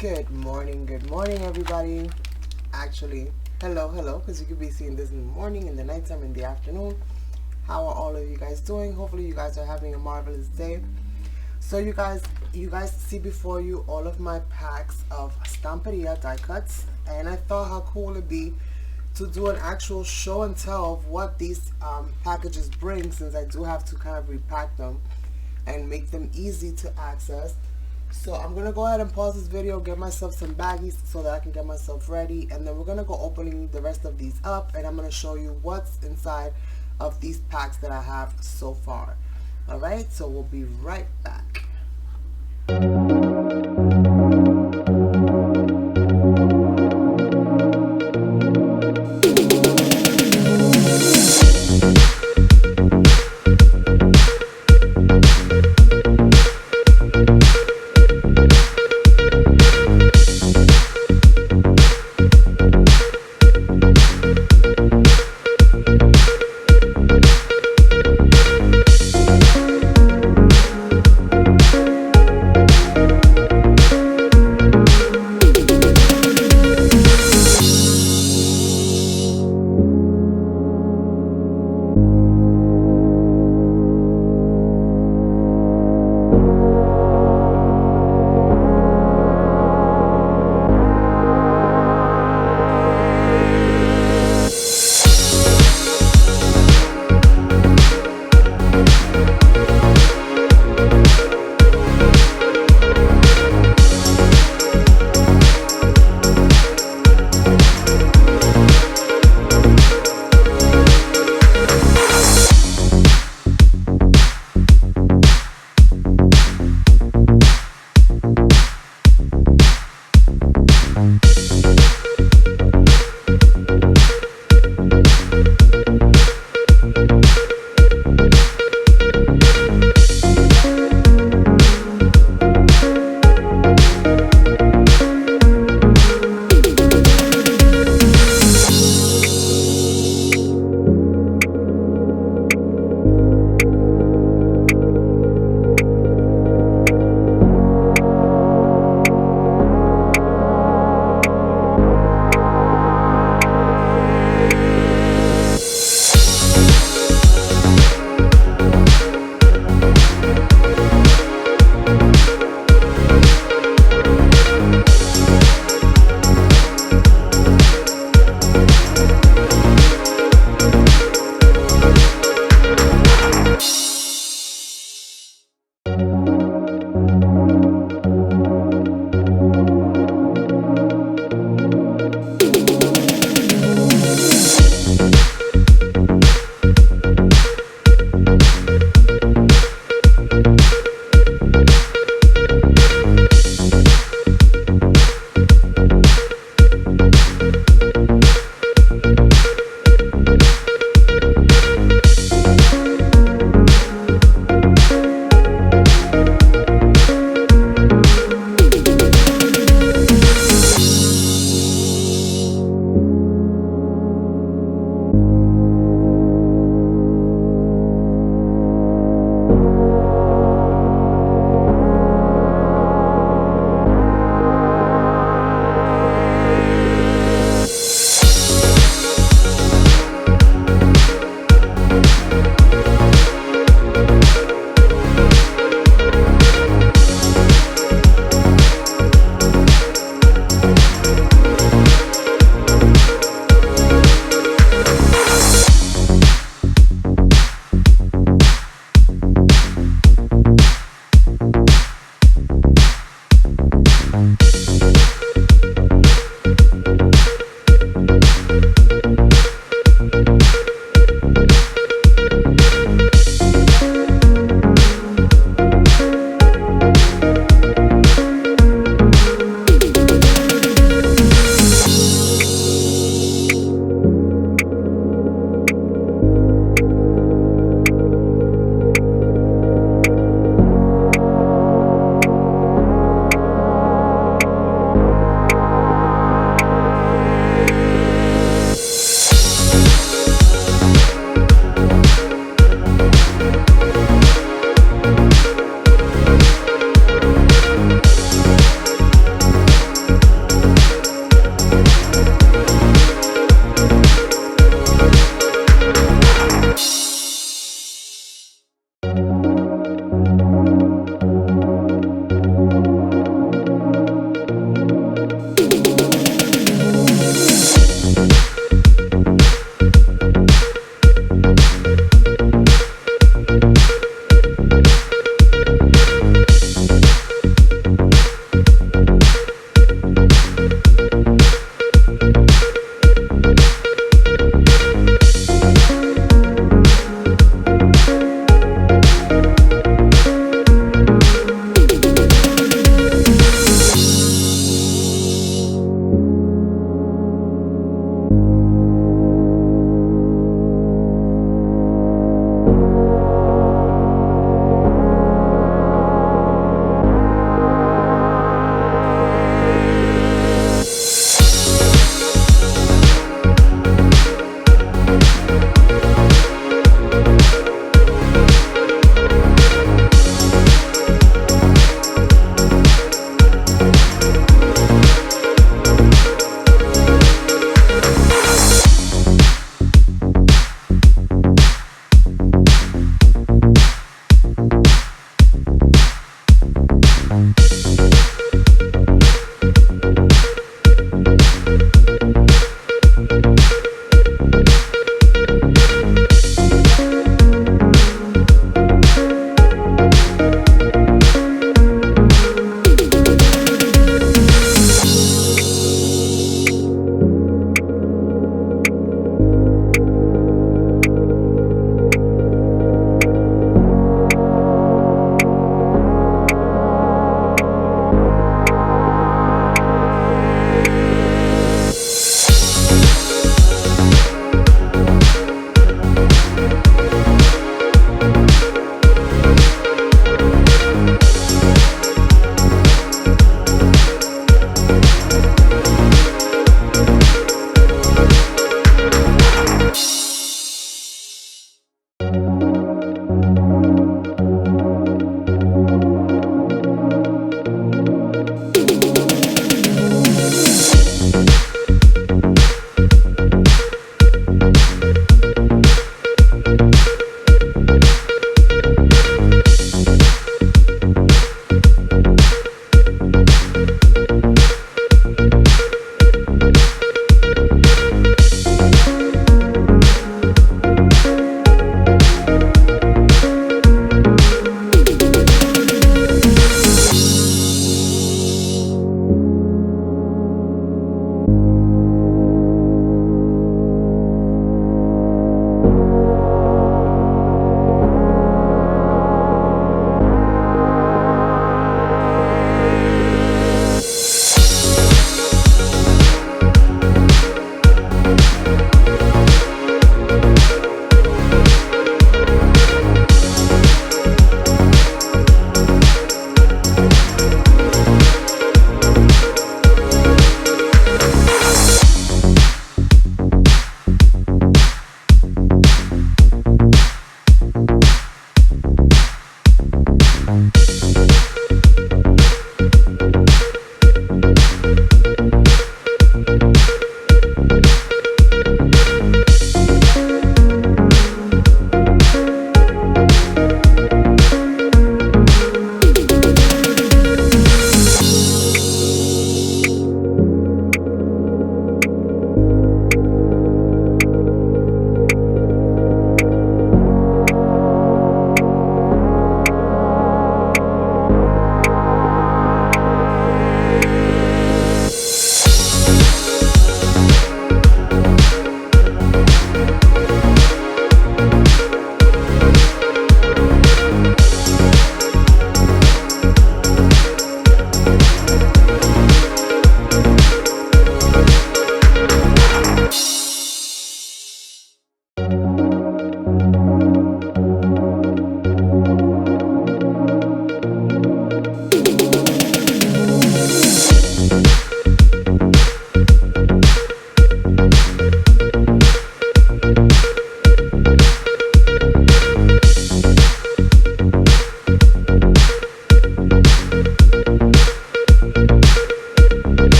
Good morning, everybody. Actually, hello, because you could be seeing this in the morning, in the nighttime, in the afternoon. How are all of you guys doing? Hopefully, you guys are having a marvelous day. So, you guys see before you all of my packs of Stamperia die cuts, and I thought how cool it'd be to do an actual show and tell of what these packages bring, since I do have to kind of repack them and make them easy to access. So I'm gonna go ahead and pause this video, get myself some baggies so that I can get myself ready, and then we're gonna go opening the rest of these up, and I'm gonna show you what's inside of these packs that I have so far. Alright, so we'll be right back.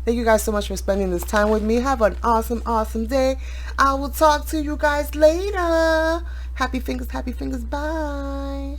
Thank you guys so much for spending this time with me. Have an awesome day. I will talk to you guys later. Happy fingers, bye.